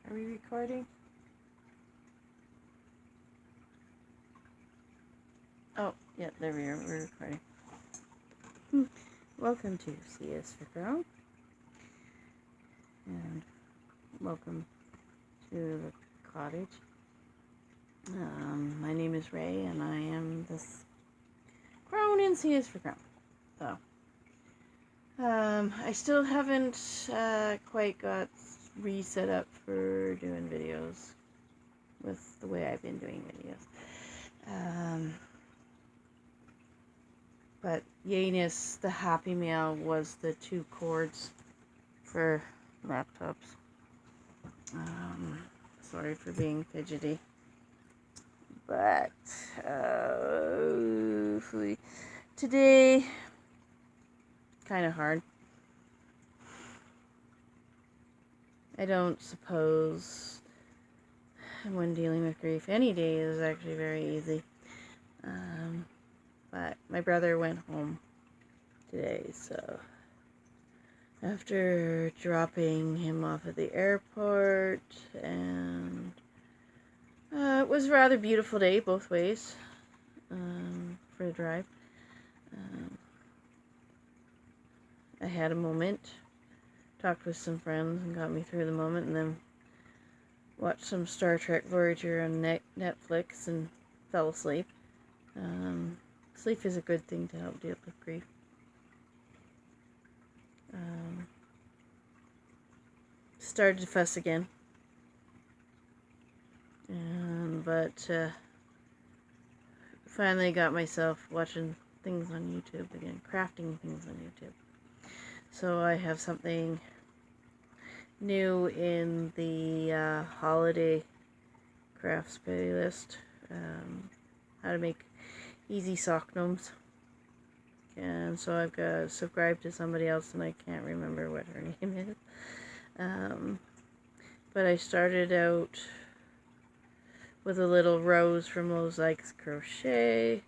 Are we recording? Oh, yeah, there we are. We're recording. Welcome to C is for Grown. And welcome to the cottage. My name is Ray, and I am this grown in C is for Grown. So, I still haven't quite got reset up for doing videos with the way I've been doing videos. But yayness, the happy meal, was the 2 chords for laptops. Sorry for being fidgety. But today, kind of hard. I don't suppose when dealing with grief, any day is actually very easy. But my brother went home today, so after dropping him off at the airport, and it was a rather beautiful day both ways for the drive. I had a moment, talked with some friends and got me through the moment, and then watched some Star Trek Voyager on Netflix and fell asleep. Sleep is a good thing to help deal with grief. Started to fuss again. But finally got myself watching things on YouTube again, crafting things on YouTube. So I have something new in the holiday crafts playlist. How to make easy sock gnomes. And so I've got subscribed to somebody else, and I can't remember what her name is. But I started out with a little rose from Mosaics Crochet.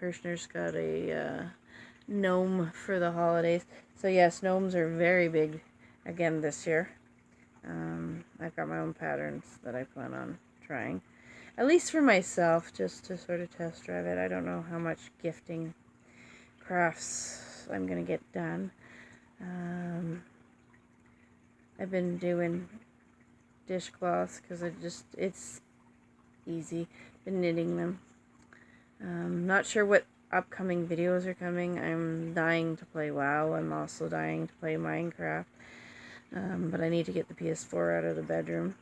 Kirshner's got a gnome for the holidays. So yes, gnomes are very big again this year. I've got my own patterns that I plan on trying. At least for myself, just to sort of test drive it. I don't know how much gifting crafts I'm going to get done. I've been doing dishcloths because it's easy. Been knitting them. Not sure what upcoming videos are coming. I'm dying to play WoW. I'm also dying to play Minecraft. But I need to get the PS4 out of the bedroom.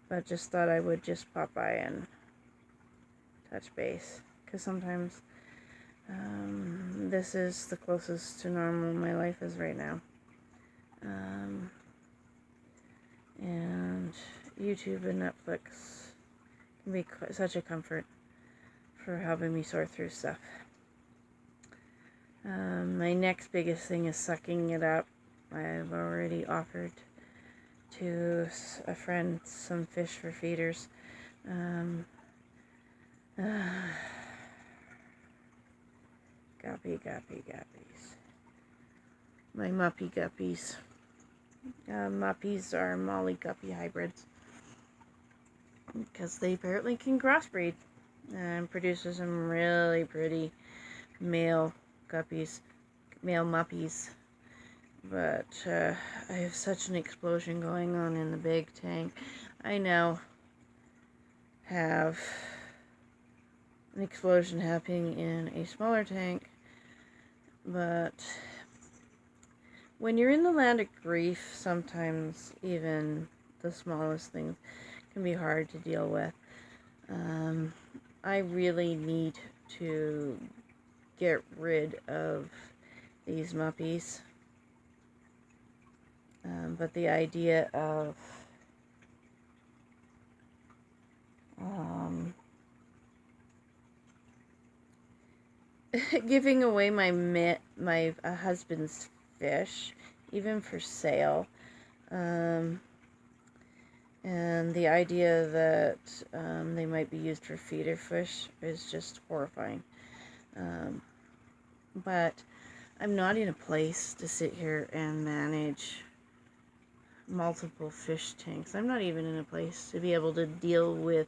But just thought I would just pop by and touch base. Because sometimes this is the closest to normal my life is right now. And YouTube and Netflix can be such a comfort for helping me sort through stuff. My next biggest thing is sucking it up. I've already offered to a friend some fish for feeders. Guppies. My muppy guppies. Muppies are Molly Guppy hybrids. Because they apparently can crossbreed. And produces some really pretty male guppies. Male muppies. But I have such an explosion going on in the big tank. I now have an explosion happening in a smaller tank. But when you're in the land of grief, sometimes even the smallest things can be hard to deal with. I really need to get rid of these muppies. But the idea of giving away my husband's fish, even for sale, and the idea that they might be used for feeder fish is just horrifying. but I'm not in a place to sit here and manage multiple fish tanks. I'm not even in a place to be able to deal with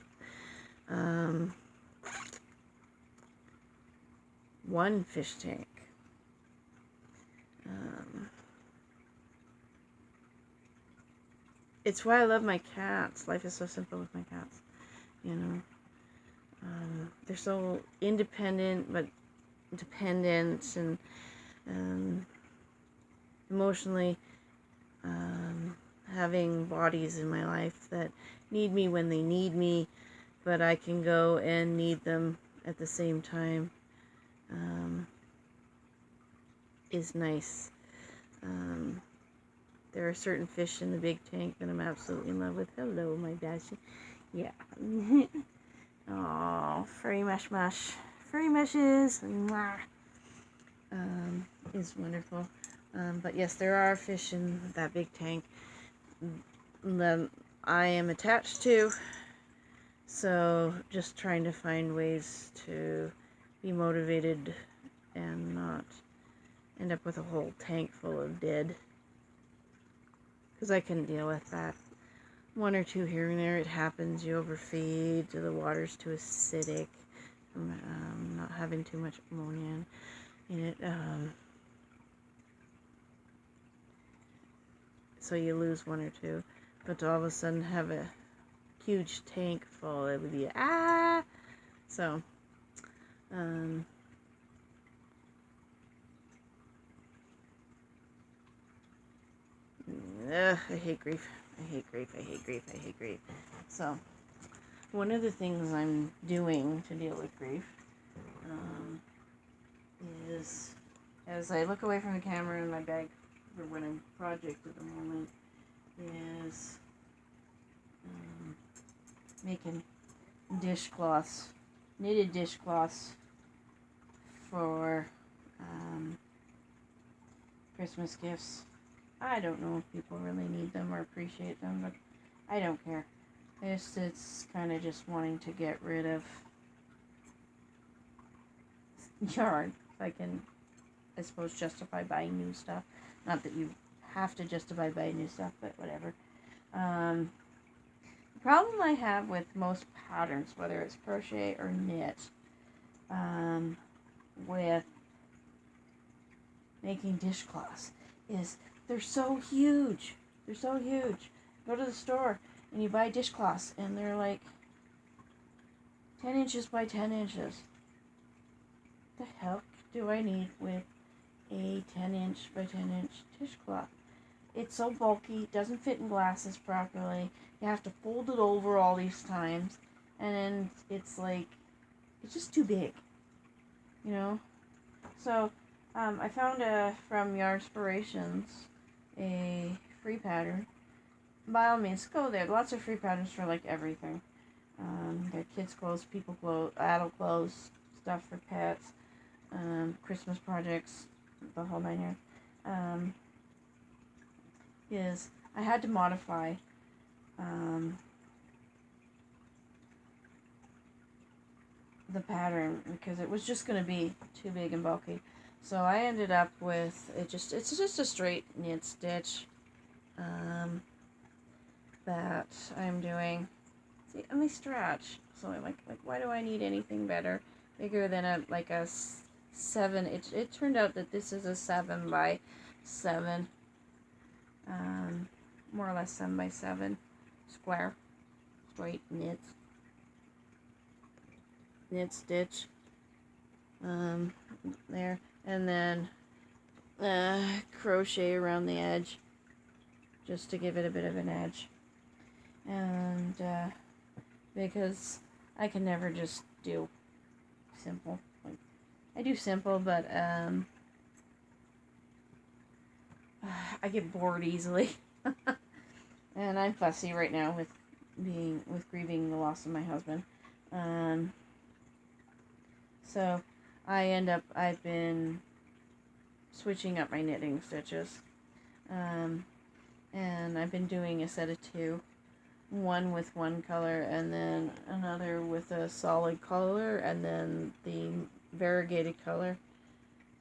one fish tank. It's why I love my cats. Life is so simple with my cats, you know. They're so independent but dependent, and emotionally having bodies in my life that need me when they need me, but I can go and need them at the same time, is nice. There are certain fish in the big tank that I'm absolutely in love with. Hello, my Dashi. Yeah. Oh, furry mush mush. Furry mushes. Is wonderful. But yes, there are fish in that big tank that I am attached to. So just trying to find ways to be motivated and not end up with a whole tank full of dead. Because I couldn't deal with that. One or two here and there, it happens. You overfeed, the water's too acidic. Not having too much ammonia in it. So you lose one or two. But to all of a sudden have a huge tank full, it would be So, I hate grief. I hate grief. I hate grief. I hate grief. So, one of the things I'm doing to deal with grief is, as I look away from the camera in my bag for what I'm project at the moment, is making dishcloths, knitted dishcloths for Christmas gifts. I don't know if people really need them or appreciate them, but I don't care. It's kind of just wanting to get rid of yarn. If I can, I suppose, justify buying new stuff. Not that you have to justify buying new stuff, but whatever. The problem I have with most patterns, whether it's crochet or knit, with making dishcloths, is they're so huge. They're so huge. Go to the store and you buy dishcloths and they're like 10 inches by 10 inches. The heck do I need with a 10-inch by 10-inch dishcloth? It's so bulky, doesn't fit in glasses properly. You have to fold it over all these times, and then it's like, it's just too big, you know? So, I found from Yarnspirations a free pattern. By all means, go there. Lots of free patterns for like everything. There are kids' clothes, people clothes, adult clothes, stuff for pets, Christmas projects, the whole nine yards. Is I had to modify the pattern because it was just going to be too big and bulky. So I ended up with it's just a straight knit stitch that I'm doing. See, and they stretch. So I'm like why do I need anything bigger than a 7? It turned out that this is a 7 by 7. More or less 7 by 7 square, straight knit stitch there, and then crochet around the edge just to give it a bit of an edge, and because I can never just do simple. I do simple, but I get bored easily. And I'm fussy right now with grieving the loss of my husband. So I've been switching up my knitting stitches. And I've been doing a set of 2. One with one color and then another with a solid color and then the variegated color.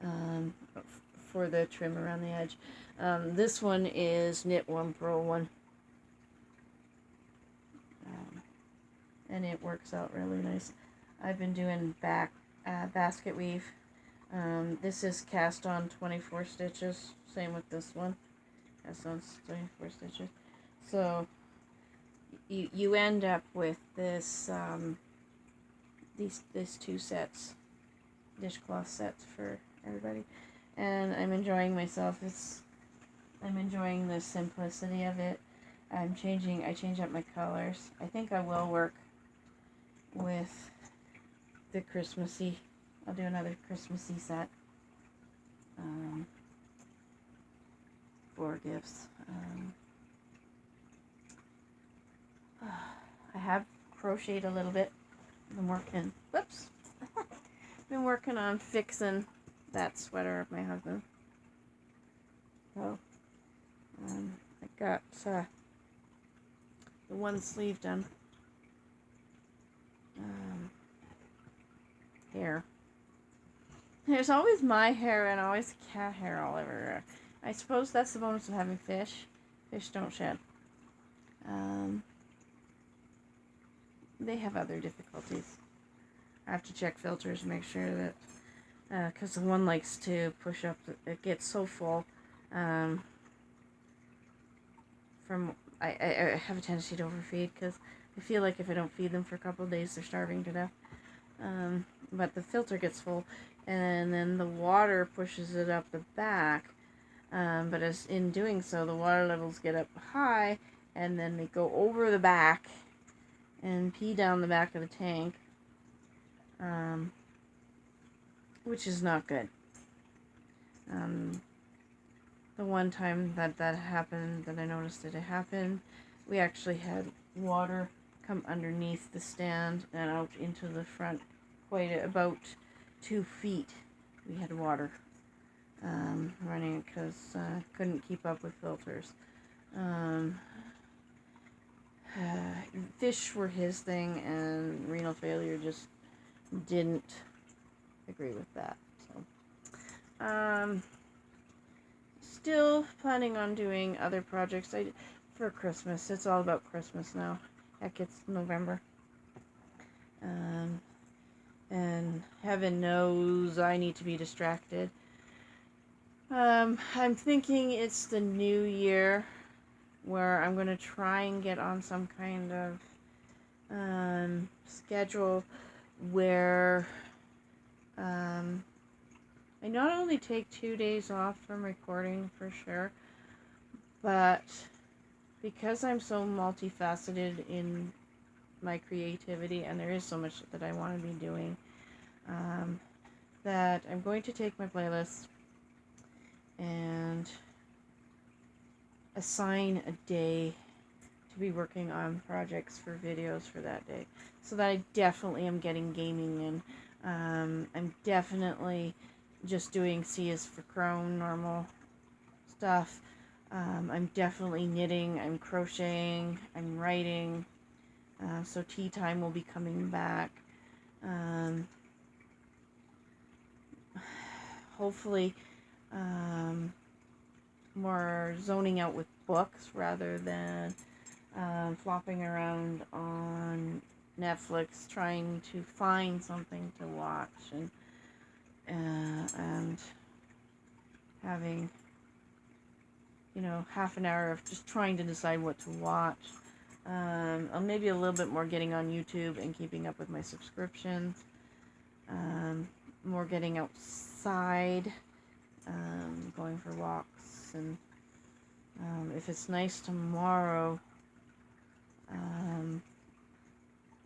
for the trim around the edge. This one is knit 1 purl 1. And it works out really nice. I've been doing basket weave. This is cast on 24 stitches. Same with this one. Cast on 24 stitches. So you end up with this these 2 sets, dishcloth sets for everybody, and I'm enjoying myself. I'm enjoying the simplicity of it. I change up my colors. I think I will work with the Christmassy. I'll do another Christmassy set for gifts. I have crocheted a little bit. Been working. Whoops. Been working on fixing that sweater of my husband. So I got the one sleeve done. Hair. There's always my hair and always cat hair all over. I suppose that's the bonus of having fish. Fish don't shed. They have other difficulties. I have to check filters, make sure that, because the one likes to push up, it gets so full. I have a tendency to overfeed because I feel like if I don't feed them for a couple of days, they're starving to death. But the filter gets full, and then the water pushes it up the back. But as in doing so, the water levels get up high, and then they go over the back and pee down the back of the tank, which is not good. The one time that happened, that I noticed that it happened, we actually had water come underneath the stand and out into the front, about 2 feet. We had water running because couldn't keep up with filters. Fish were his thing, and renal failure just didn't agree with that. So, still planning on doing other projects for Christmas. It's all about Christmas now. Heck, it's November. And heaven knows I need to be distracted. I'm thinking it's the new year where I'm going to try and get on some kind of schedule where I not only take 2 days off from recording for sure, but because I'm so multifaceted in my creativity, and there is so much that I want to be doing, that I'm going to take my playlist and assign a day to be working on projects for videos for that day, so that I definitely am getting gaming in. I'm definitely just doing C is for Crone, normal stuff. I'm definitely knitting, I'm crocheting, I'm writing, so tea time will be coming back. Hopefully more zoning out with books rather than flopping around on Netflix trying to find something to watch, and having, half an hour of just trying to decide what to watch. Maybe a little bit more getting on YouTube and keeping up with my subscriptions. More getting outside, going for walks, and if it's nice tomorrow,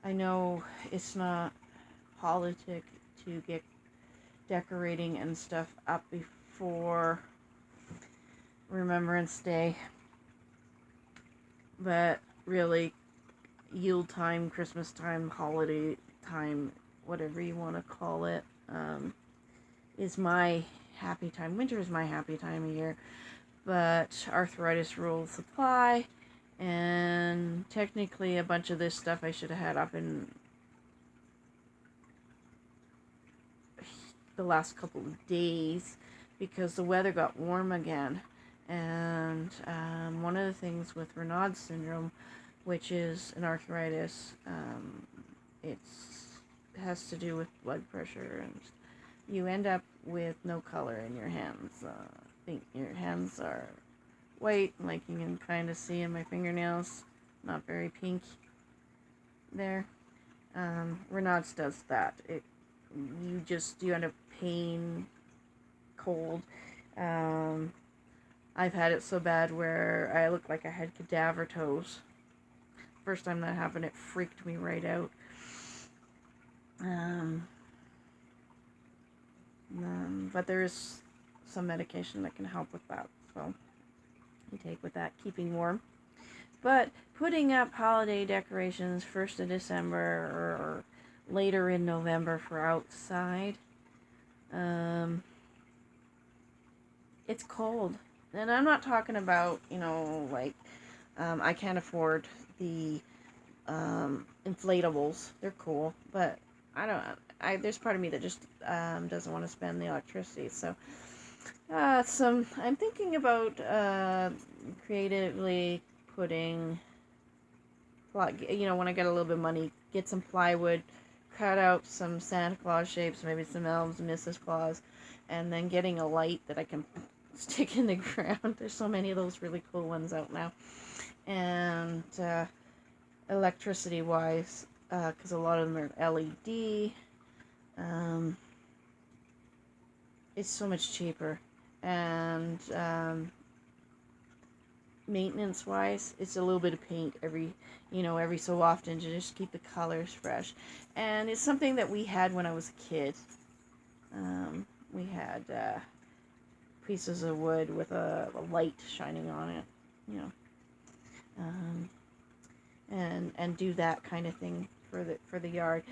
I know it's not politic to get decorating and stuff up before Remembrance Day, but really Yule time, Christmas time, holiday time, whatever you want to call it, is my happy time. Winter is my happy time of year, but arthritis rules apply, and technically a bunch of this stuff I should have had up in the last couple of days because the weather got warm again. And one of the things with Raynaud's syndrome, which is an arthritis, it has to do with blood pressure, and you end up with no color in your hands. I think your hands are white, like you can kind of see in my fingernails, not very pink there. Raynaud's does that. You end up pain, cold. I've had it so bad where I looked like I had cadaver toes. First time that happened, it freaked me right out. But there is some medication that can help with that, so you take with that, keeping warm. But putting up holiday decorations 1st of December or later in November for outside, it's cold. And I'm not talking about, like, I can't afford the inflatables. They're cool, but there's part of me that just doesn't want to spend the electricity. So I'm thinking about creatively putting, when I get a little bit of money, get some plywood, cut out some Santa Claus shapes, maybe some elves, Mrs. Claus, and then getting a light that I can stick in the ground. There's so many of those really cool ones out now. And electricity wise, because a lot of them are LED, it's so much cheaper. And maintenance wise, it's a little bit of paint every so often to just keep the colors fresh. And it's something that we had when I was a kid. We had pieces of wood with a light shining on it, and do that kind of thing for the yard.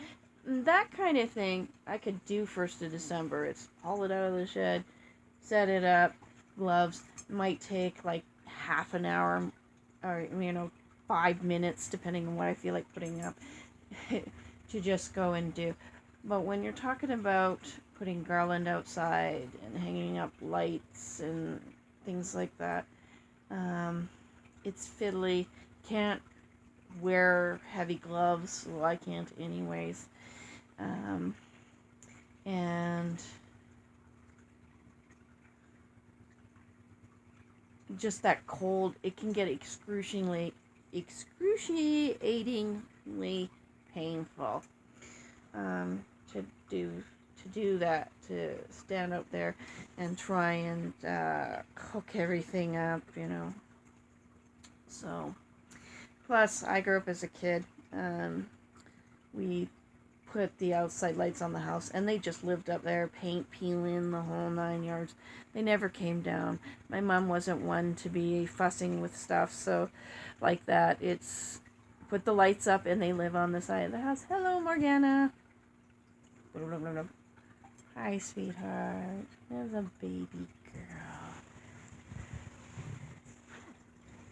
That kind of thing I could do 1st of December. It's haul it out of the shed, set it up, gloves. Might take like half an hour or 5 minutes depending on what I feel like putting up to just go and do. But when you're talking about putting garland outside and hanging up lights and things like that, it's fiddly. Can't wear heavy gloves. Well, I can't anyways. And just that cold, it can get excruciatingly painful to do that, to stand up there and try and cook everything up, So, plus, I grew up as a kid. We put the outside lights on the house, and they just lived up there, paint peeling, the whole 9 yards. They never came down. My mom wasn't one to be fussing with stuff, so like that, it's put the lights up, and they live on the side of the house. Hello, Morgana. Hi, sweetheart. There's a baby girl.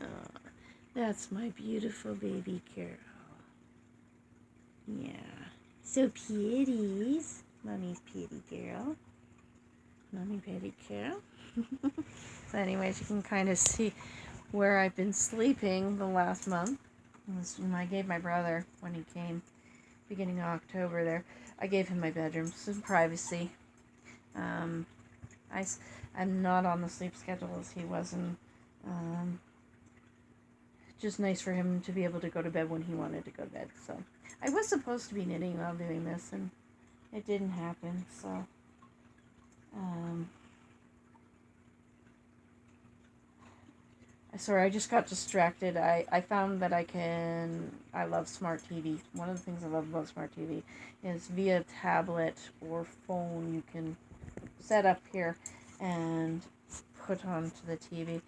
Oh, that's my beautiful baby girl. Yeah. So pitties. Mommy's pitty girl. Mommy pitty girl. So anyways, you can kind of see where I've been sleeping the last month. I gave my brother, when he came, beginning of October there, I gave him my bedroom, some privacy. I'm not on the sleep schedule as he was, and just nice for him to be able to go to bed when he wanted to go to bed. So I was supposed to be knitting while doing this, and it didn't happen. So sorry, I just got distracted. I found that I love smart TV. One of the things I love about smart TV is via tablet or phone you can set up here and put onto the TV.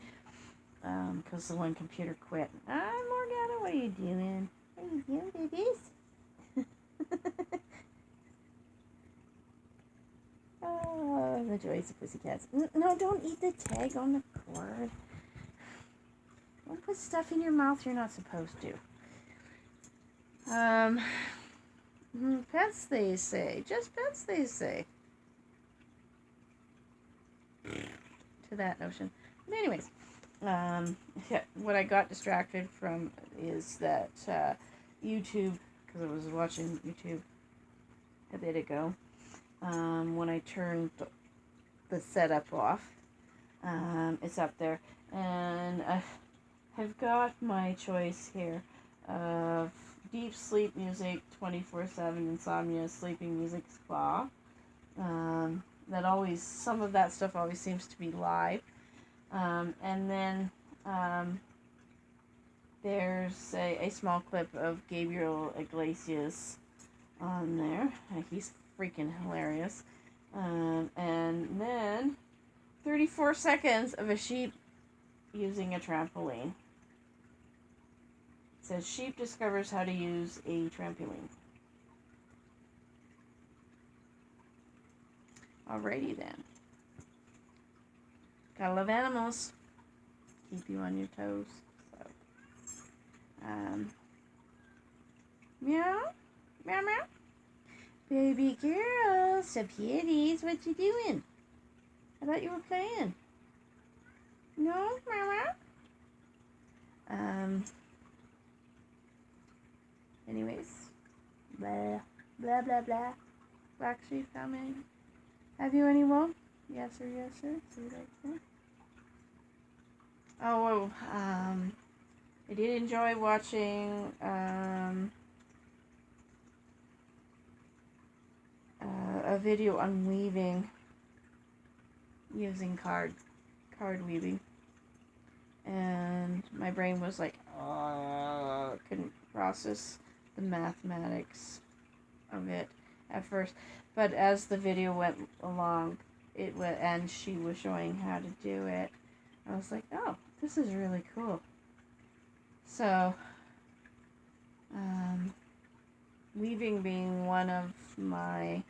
Because the one computer quit. Morgana, what are you doing? What are you doing, babies? Oh, the joys of pussycats. No, don't eat the tag on the cord. Don't put stuff in your mouth you're not supposed to. Pets, they say. Just pets, they say. to that notion. But anyways, what I got distracted from is that YouTube, because I was watching YouTube a bit ago, when I turned the setup off, it's up there, and I've got my choice here of deep sleep music, 24/7 insomnia, sleeping music, spa. That always, some of that stuff always seems to be live. And then there's a small clip of Gabriel Iglesias on there. He's freaking hilarious. And then 34 seconds of a sheep using a trampoline. It says sheep discovers how to use a trampoline. Alrighty then. Gotta love animals. Keep you on your toes. So, meow, meow, meow. Baby girl, so kitties, what you doing? I thought you were playing. No, meow, meow. Anyways, blah, blah, blah, blah. Black sheep, how many? Have you any more? Yes or yes, sir? So you like that? Oh, I did enjoy watching a video on weaving using card weaving, and my brain was like, oh, couldn't process the mathematics of it at first, but as the video went along, and she was showing how to do it, I was like, oh, this is really cool. So, weaving being one of my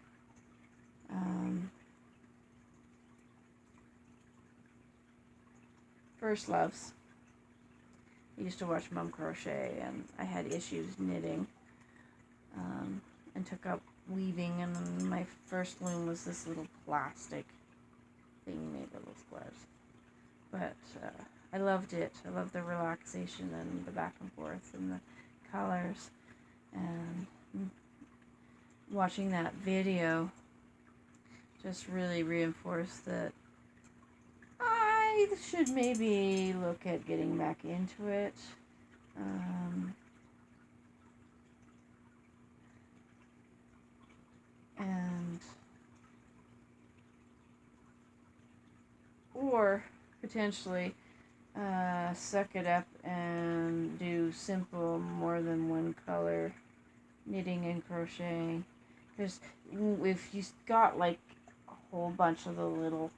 first loves. I used to watch Mom crochet, and I had issues knitting, and took up weaving, and then my first loom was this little plastic thing made little squares. But I loved it. I loved the relaxation and the back and forth and the colors. And watching that video just really reinforced that I should maybe look at getting back into it. Or potentially suck it up and do simple, more than one color knitting and crocheting. Because if you got like a whole bunch of the little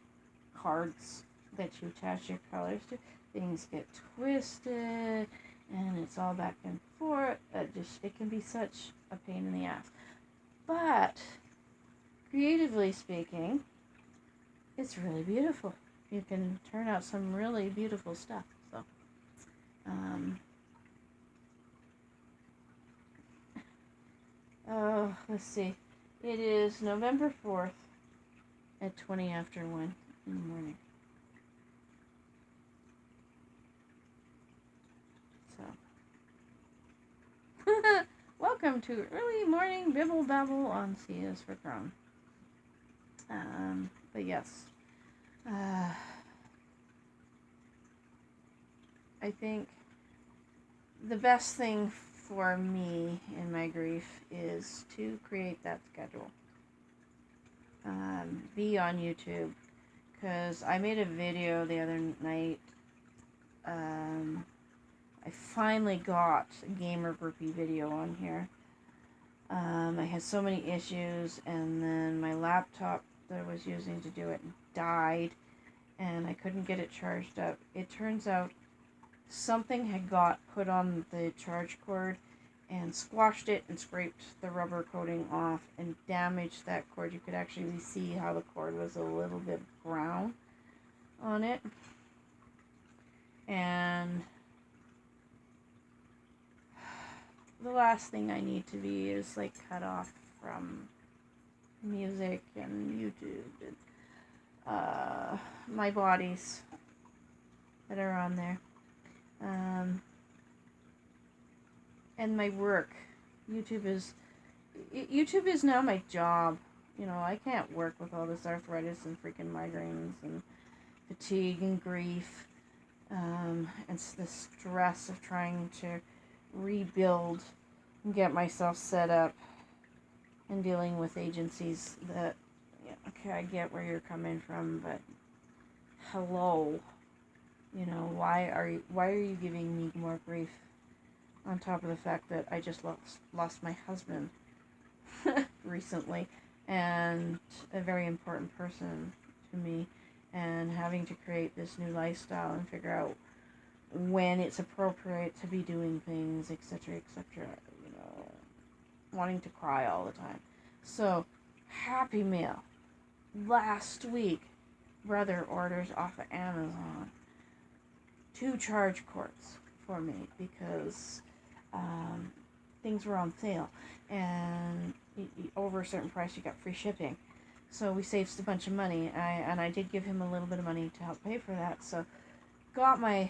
cards that you attach your colors to, things get twisted and it's all back and forth. It can be such a pain in the ass. But creatively speaking, it's really beautiful. You can turn out some really beautiful stuff. So, oh, let's see. It is November 4th at 20 after 1 in the morning. So, welcome to early morning bibble babble on C is for Chrome. But yes. I think the best thing for me in my grief is to create that schedule. Be on YouTube, because I made a video the other night. I finally got a gamer groupie video on here. I had so many issues, and then my laptop that I was using to do it died, and I couldn't get it charged up. It turns out something had got put on the charge cord and squashed it and scraped the rubber coating off and damaged that cord. You could actually see how the cord was a little bit brown on it. And the last thing I need to be is like cut off from music and YouTube. my bodies that are on there. And my work. YouTube is now my job. You know, I can't work with all this arthritis and freaking migraines and fatigue and grief. It's the stress of trying to rebuild and get myself set up and dealing with agencies that, yeah, okay, I get where you're coming from, but hello, you know, why are you giving me more grief on top of the fact that I just lost my husband recently, and a very important person to me, and having to create this new lifestyle and figure out when it's appropriate to be doing things, etc., etc., you know, wanting to cry all the time. So, Happy Meal. Last week, brother orders off of Amazon 2 charge cords for me because things were on sale, and over a certain price you got free shipping. So we saved a bunch of money, and I did give him a little bit of money to help pay for that. So got my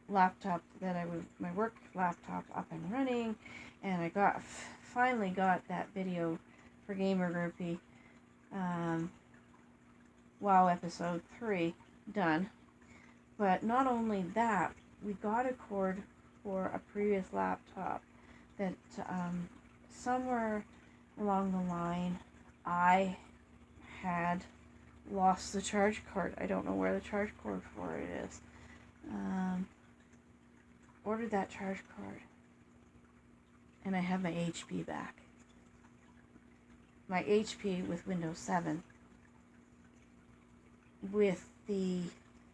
laptop my work laptop up and running, and I finally got that video for Gamer Groupie WoW episode 3 done. But not only that, we got a cord for a previous laptop that somewhere along the line I had lost the charge cord. I don't know where the charge cord for it is. Ordered that charge cord, and I have my HP back. My HP with Windows 7 with the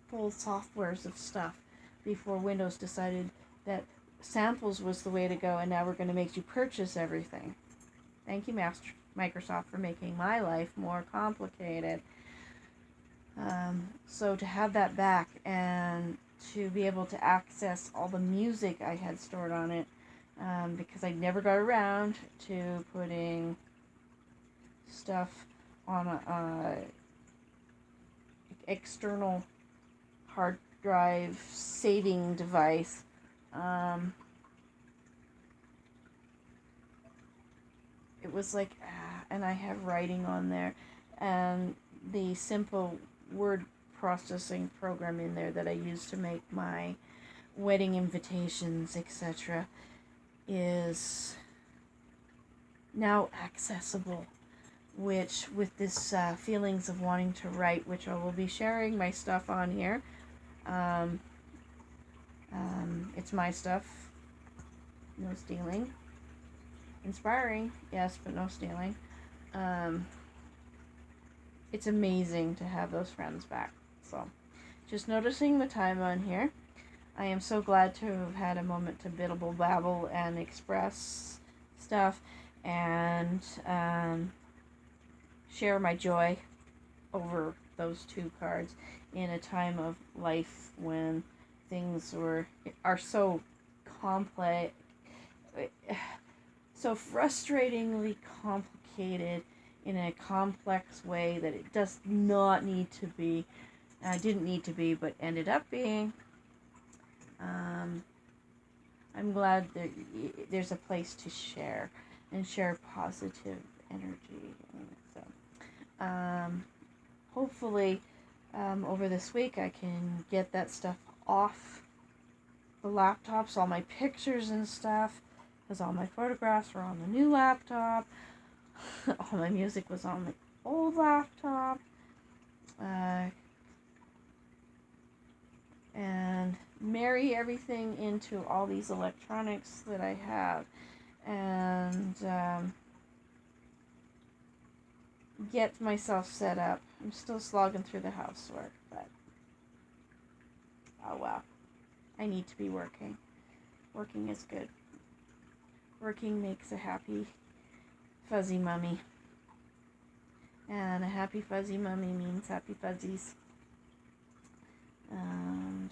full softwares of stuff before Windows decided that samples was the way to go, and now we're going to make you purchase everything. Thank you, Microsoft, for making my life more complicated. So to have that back and to be able to access all the music I had stored on it, because I never got around to putting stuff on a external hard drive saving device. It was like, and I have writing on there, and the simple word processing program in there that I use to make my wedding invitations, etc., is now accessible, which with this feelings of wanting to write, which I will be sharing my stuff on here. It's my stuff, no stealing. Inspiring, yes, but no stealing. It's amazing to have those friends back. So, just noticing the time on here. I am so glad to have had a moment to bibble, babble, and express stuff, and share my joy over those 2 cards in a time of life when things are so complex, so frustratingly complicated in a complex way that it does not need to be. Didn't need to be, but ended up being. I'm glad that there's a place to share and share positive energy. So, hopefully, over this week I can get that stuff off the laptops, all my pictures and stuff, because all my photographs were on the new laptop. All my music was on the old laptop. And marry everything into all these electronics that I have, and get myself set up. I'm still slogging through the housework, but oh well. I need to be working. Working is good. Working makes a happy, fuzzy mummy. And a happy, fuzzy mummy means happy fuzzies. And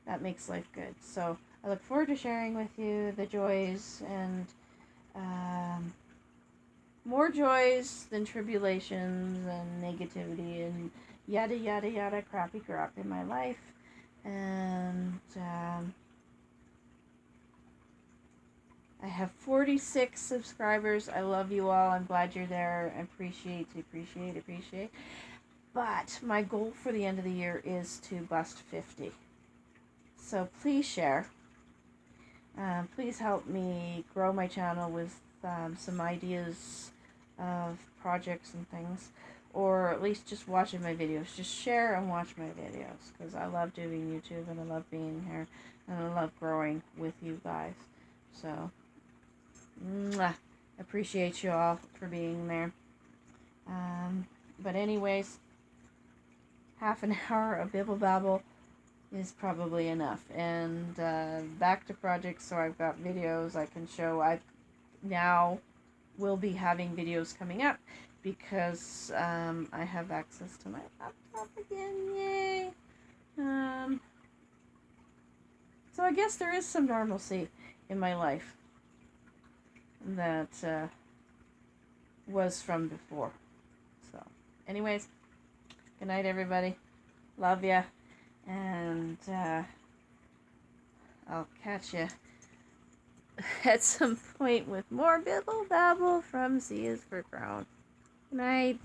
that makes life good. So I look forward to sharing with you the joys and more joys than tribulations and negativity and yada yada yada crappy crap in my life. And I have 46 subscribers. I love you all. I'm glad you're there. I appreciate. But my goal for the end of the year is to bust 50. So please share. Please help me grow my channel with some ideas of projects and things. Or at least just watching my videos. Just share and watch my videos. Because I love doing YouTube and I love being here. And I love growing with you guys. So, mwah, appreciate you all for being there. But anyways, half an hour of bibble babble is probably enough. And back to projects, so I've got videos I can show. I now will be having videos coming up because I have access to my laptop again. Yay! So I guess there is some normalcy in my life that was from before. So, anyways, good night, everybody. Love ya. And I'll catch you at some point with more bibble babble from C is for Crown. Good night.